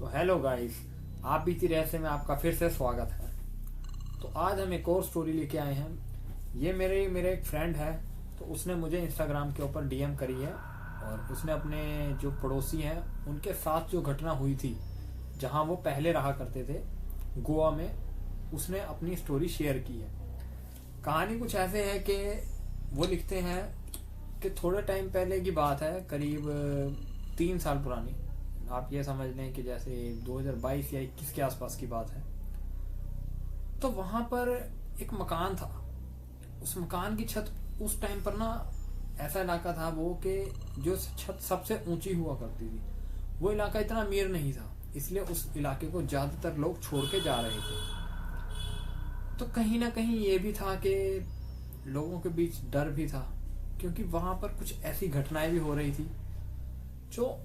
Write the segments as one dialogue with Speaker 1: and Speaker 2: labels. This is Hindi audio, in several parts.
Speaker 1: तो हेलो गाइस, आप बीती रहस्य में आपका फिर से स्वागत है। तो आज हम एक और स्टोरी लेके आए हैं। ये मेरे एक फ्रेंड है, तो उसने मुझे इंस्टाग्राम के ऊपर डीएम करी है और उसने अपने जो पड़ोसी हैं उनके साथ जो घटना हुई थी जहां वो पहले रहा करते थे गोवा में, उसने अपनी स्टोरी शेयर की है। कहानी कुछ ऐसे है कि वो लिखते हैं कि थोड़े टाइम पहले की बात है, करीब 3 साल पुरानी। आप ये समझ लें कि जैसे 2022 या 21 के आसपास की बात है। तो वहां पर एक मकान था। उस मकान की छत उस टाइम पर ना, ऐसा इलाका था वो कि जो छत सबसे ऊंची हुआ करती थी, वो इलाका इतना अमीर नहीं था, इसलिए उस इलाके को ज्यादातर लोग छोड़ के जा रहे थे। तो कहीं ना कहीं ये भी था कि लोगों के बीच डर भी था, क्योंकि वहां पर कुछ ऐसी घटनाएं भी हो रही थी जो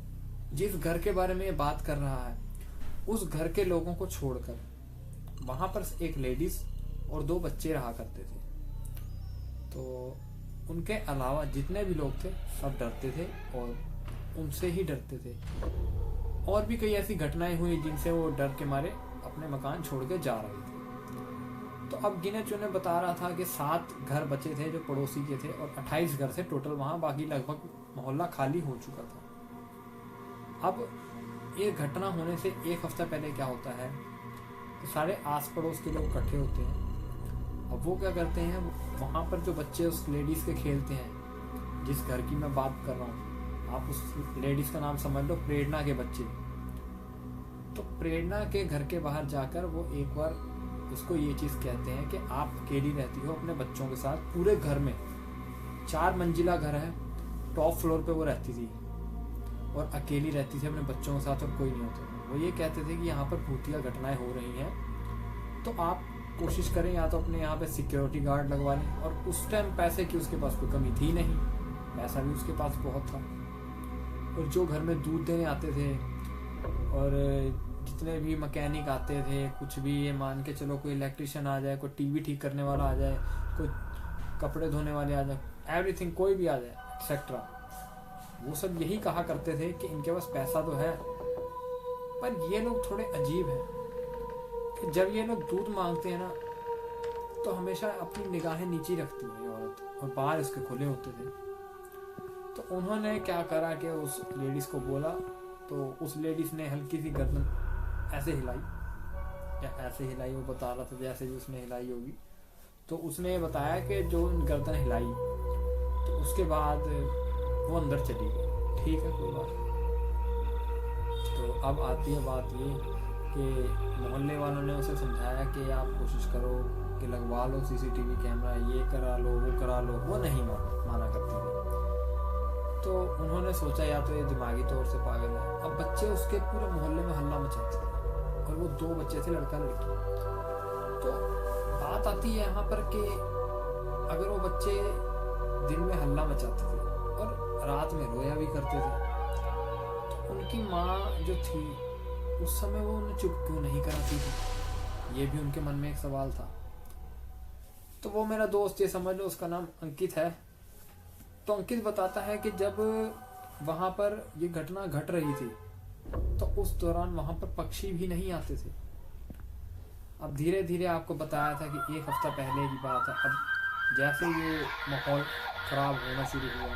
Speaker 1: जिस घर के बारे में ये बात कर रहा है उस घर के लोगों को छोड़कर वहां पर एक लेडीज और 2 बच्चे रहा करते थे। तो उनके अलावा जितने भी लोग थे सब डरते थे और उनसे ही डरते थे। और भी कई ऐसी घटनाएं हुई जिनसे वो डर के मारे अपने मकान छोड़ के जा रहे थे। तो अब गिने चुने बता रहा था कि 7 घर बचे थे जो पड़ोसी के थे और 28 घर थे टोटल वहां, बाकी लगभग मोहल्ला खाली हो चुका था। अब ये घटना होने से 1 हफ्ता पहले क्या होता है कि सारे आस पड़ोस के लोग इकट्ठे होते हैं। अब वो क्या करते हैं, वहां पर जो बच्चे उस लेडीज के खेलते हैं, जिस घर की मैं बात कर रहा हूँ, आप उस लेडीज का नाम समझ लो, प्रेरणा के बच्चे। तो प्रेरणा के घर के बाहर जाकर वो एक बार उसको ये चीज कहते हैं कि आप अकेली रहती हो अपने बच्चों के साथ पूरे घर में। 4 मंजिला घर है, टॉप फ्लोर पे वो रहती थी और अकेली रहती थी अपने बच्चों के साथ और कोई नहीं होता। वो ये कहते थे कि यहाँ पर भूतिया घटनाएं हो रही हैं, तो आप कोशिश करें या तो अपने यहाँ पे सिक्योरिटी गार्ड लगवा लें। और उस टाइम पैसे की उसके पास कोई कमी थी नहीं, पैसा भी उसके पास बहुत था। और जो घर में दूध देने आते थे और जितने भी मैकेनिक आते थे, कुछ भी, ये मान के चलो कोई इलेक्ट्रिशियन आ जाए, कोई टीवी ठीक करने वाला आ जाए, कोई कपड़े धोने वाले आ जाए, एवरीथिंग कोई भी आ जाए एक्सेट्रा, वो सब यही कहा करते थे कि इनके पास पैसा तो है। पर ये लोग थोड़े अजीब हैं कि जब ये लोग दूध मांगते हैं ना, तो हमेशा अपनी निगाहें नीचे रखती है औरत और बाहर उसके खुले होते थे। तो उन्होंने क्या करा कि उस लेडीज को बोला, तो उस लेडीज ने हल्की सी गर्दन ऐसे हिलाई, या ऐसे हिलाई, वो बता रहा था जैसे भी उसने हिलाई होगी। तो उसने बताया कि जो गर्दन हिलाई, तो उसके बाद वो अंदर चली गई। ठीक है, कोई बात नहीं। तो अब आती है बात ये कि मोहल्ले वालों ने उसे समझाया कि आप कोशिश करो कि लगवा लो सीसीटीवी कैमरा, ये करा लो वो करा लो। वो नहीं माना करती थी। तो उन्होंने सोचा या तो ये दिमागी तौर से पागल है। अब बच्चे उसके पूरे मोहल्ले में हल्ला मचाते थे और वो 2 बच्चे थे, लड़का लड़की। तो बात आती है यहाँ पर कि अगर वो बच्चे दिन में हल्ला मचाते थे और रात में रोया भी करते थे, तो उनकी माँ जो थी उस समय वो उन्हें चुप क्यों नहीं कराती थी, ये भी उनके मन में एक सवाल था। तो वो मेरा दोस्त, ये समझ लो उसका नाम अंकित है। तो अंकित बताता है कि जब वहां पर ये घटना घट रही थी तो उस दौरान वहां पर पक्षी भी नहीं आते थे। अब धीरे धीरे आपको बताया था कि 1 हफ्ता पहले की बात है। अब जैसे ये माहौल खराब होना शुरू हुआ,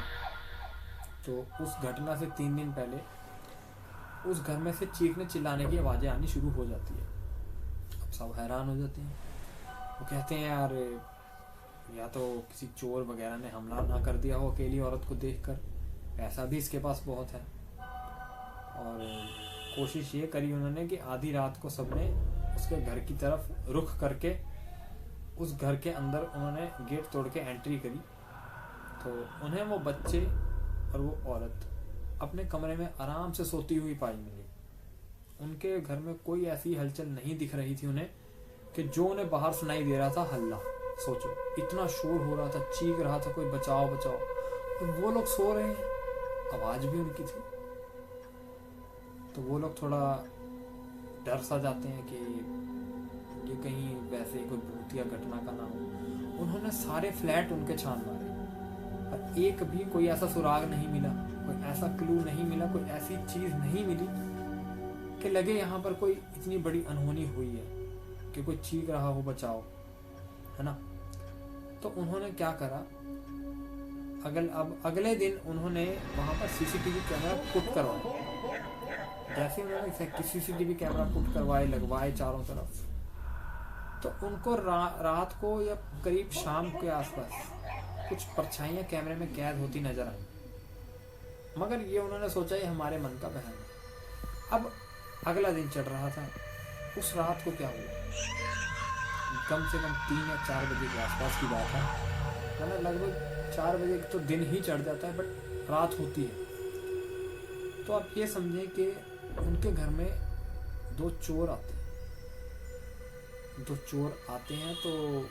Speaker 1: तो उस घटना से 3 दिन पहले उस घर में से चीखने चिल्लाने की आवाजें आनी शुरू हो जाती है। अब सब हैरान हो जाते हैं। वो कहते हैं यार, या तो किसी चोर वगैरह ने हमला ना कर दिया हो अकेली औरत को देखकर, पैसा भी इसके पास बहुत है। और कोशिश ये करी उन्होंने कि आधी रात को सबने उसके घर की तरफ रुख करके उस घर के अंदर उन्होंने गेट तोड़ के एंट्री करी। तो उन्हें वो बच्चे और वो औरत अपने कमरे में आराम से सोती हुई पाई मिली। उनके घर में कोई ऐसी हलचल नहीं दिख रही थी उन्हें कि जो उन्हें बाहर सुनाई दे रहा था हल्ला। सोचो, इतना शोर हो रहा था, चीख रहा था कोई बचाओ बचाओ, तो वो लोग सो रहे हैं, आवाज भी उनकी थी। तो वो लोग थोड़ा डर सा जाते हैं कि ये कहीं वैसे कोई भूतिया घटना का ना हो। उन्होंने सारे फ्लैट उनके छान मारे, पर एक भी कोई ऐसा सुराग नहीं मिला, कोई ऐसा क्लू नहीं मिला, कोई ऐसी चीज नहीं मिली कि लगे यहाँ पर कोई इतनी बड़ी अनहोनी हुई है कि कोई चीख रहा हो बचाओ, है ना। तो उन्होंने क्या करा, अगले दिन उन्होंने वहां पर सीसीटीवी कैमरा पुट करवाया। जैसे उन्होंने सीसीटीवी कैमरा पुट करवाए, लगवाए चारों तरफ, तो उनको रात को या करीब शाम के आसपास कुछ परछाइयां कैमरे में कैद होती नजर आई। मगर ये उन्होंने सोचा ये हमारे मन का वहम है। अब अगला दिन चढ़ रहा था, उस रात को क्या हुआ, कम से कम 3 या 4 बजे के आसपास की बात है, मतलब लगभग 4 बजे तो दिन ही चढ़ जाता है, बट रात होती है। तो आप ये समझें कि उनके घर में 2 चोर आते हैं। 2 चोर आते हैं तो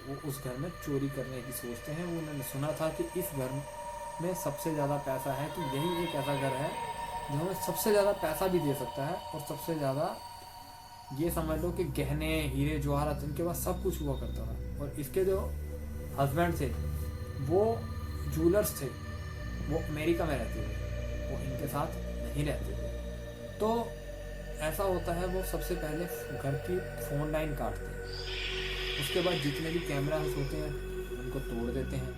Speaker 1: वो उस घर में चोरी करने की सोचते हैं। वो उन्होंने सुना था कि इस घर में सबसे ज़्यादा पैसा है, कि यही एक ऐसा घर है जो हमें सबसे ज़्यादा पैसा भी दे सकता है, और सबसे ज़्यादा ये समझ लो कि गहने, हीरे जवाहरात, इनके पास सब कुछ हुआ करता था। और इसके जो हस्बैंड थे वो जूलर्स थे, वो अमेरिका में रहते थे, वो इनके साथ नहीं रहते थे। तो ऐसा होता है, वो सबसे पहले घर की फ़ोन लाइन काटते हैं, उसके बाद जितने भी कैमरास होते हैं उनको तोड़ देते हैं।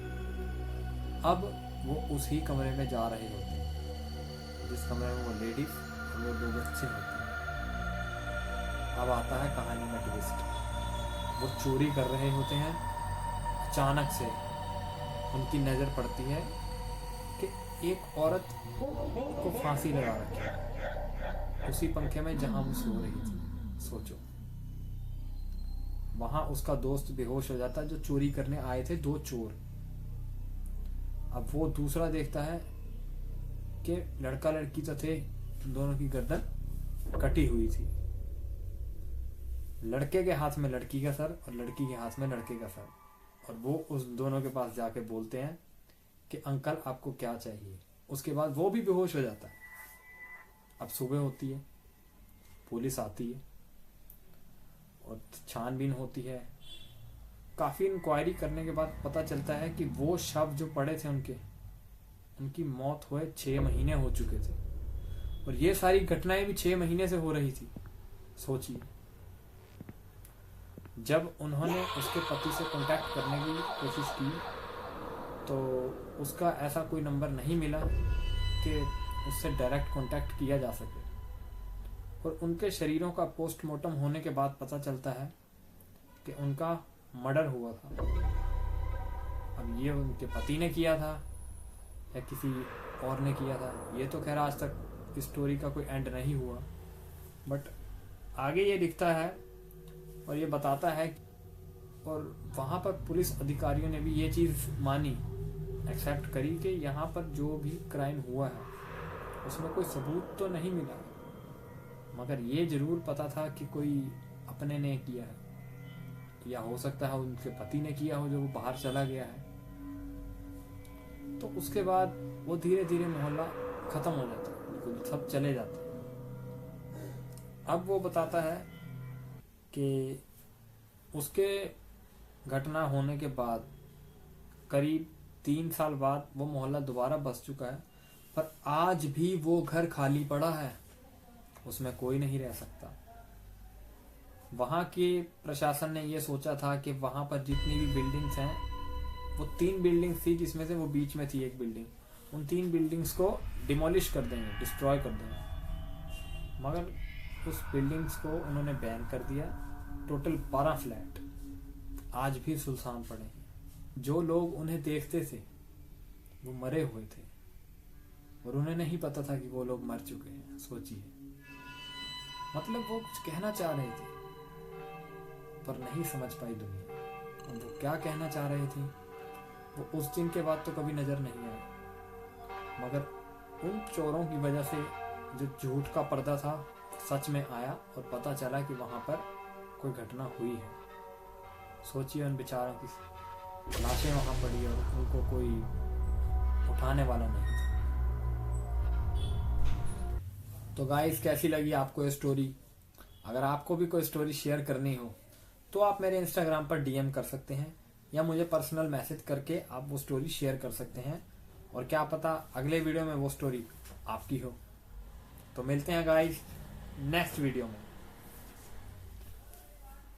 Speaker 1: अब वो उसी कमरे में जा रहे होते हैं जिस कमरे में वो लेडीज और वो 2 बच्चे होते हैं। अब आता है कहानी में ट्विस्ट। वो चोरी कर रहे होते हैं, अचानक से उनकी नज़र पड़ती है कि एक औरत को फांसी लगा रखी है उसी पंखे में जहां वो सो रही थी। सोचो, वहां उसका दोस्त बेहोश हो जाता है, जो चोरी करने आए थे 2 चोर। अब वो दूसरा देखता है कि लड़का लड़की तो थे, दोनों की गर्दन कटी हुई थी। लड़के के हाथ में लड़की का सर और लड़की के हाथ में लड़के का सर, और वो उस दोनों के पास जाके बोलते हैं कि अंकल आपको क्या चाहिए। उसके बाद वो भी बेहोश हो जाता है। अब सुबह होती है, पुलिस आती है और छानबीन होती है। काफ़ी इंक्वायरी करने के बाद पता चलता है कि वो शव जो पड़े थे उनकी मौत हुए 6 महीने हो चुके थे, और ये सारी घटनाएं भी 6 महीने से हो रही थी। सोचिए, जब उन्होंने उसके पति से कांटेक्ट करने की कोशिश की तो उसका ऐसा कोई नंबर नहीं मिला कि उससे डायरेक्ट कांटेक्ट किया जा सके। और उनके शरीरों का पोस्टमार्टम होने के बाद पता चलता है कि उनका मर्डर हुआ था। अब ये उनके पति ने किया था या किसी और ने किया था, ये तो खैर आज तक स्टोरी का कोई एंड नहीं हुआ। बट आगे ये दिखता है और ये बताता है, और वहाँ पर पुलिस अधिकारियों ने भी ये चीज़ मानी, एक्सेप्ट करी कि यहाँ पर जो भी क्राइम हुआ है उसमें कोई सबूत तो नहीं मिला, मगर ये जरूर पता था कि कोई अपने ने किया है, या हो सकता है उनके पति ने किया हो जो वो बाहर चला गया है। तो उसके बाद वो धीरे धीरे मोहल्ला खत्म हो जाता है, बिल्कुल सब चले जाते हैं। अब वो बताता है कि उसके घटना होने के बाद करीब 3 साल बाद वो मोहल्ला दोबारा बस चुका है, पर आज भी वो घर खाली पड़ा है, उसमें कोई नहीं रह सकता। वहाँ के प्रशासन ने ये सोचा था कि वहाँ पर जितनी भी बिल्डिंग्स हैं, वो 3 बिल्डिंग्स थी जिसमें से वो बीच में थी एक बिल्डिंग, उन 3 बिल्डिंग्स को डिमोलिश कर देंगे, डिस्ट्रॉय कर देंगे। मगर उस बिल्डिंग्स को उन्होंने बैन कर दिया। टोटल 12 फ्लैट आज भी सुनसान पड़े हैं। जो लोग उन्हें देखते थे वो मरे हुए थे, और उन्हें नहीं पता था कि वो लोग मर चुके हैं। सोचिए, मतलब वो कुछ कहना चाह रहे थे पर नहीं समझ पाई दुनिया, और वो क्या कहना चाह रहे थे वो उस दिन के बाद तो कभी नजर नहीं आया। मगर उन चोरों की वजह से जो झूठ का पर्दा था सच में आया, और पता चला कि वहां पर कोई घटना हुई है। सोचिए, उन बेचारों की लाशें वहां पड़ी और उनको कोई उठाने वाला नहीं था। तो गाइस, कैसी लगी आपको ये स्टोरी? अगर आपको भी कोई स्टोरी शेयर करनी हो तो आप मेरे इंस्टाग्राम पर डीएम कर सकते हैं, या मुझे पर्सनल मैसेज करके आप वो स्टोरी शेयर कर सकते हैं, और क्या पता अगले वीडियो में वो स्टोरी आपकी हो। तो मिलते हैं गाइस नेक्स्ट वीडियो में।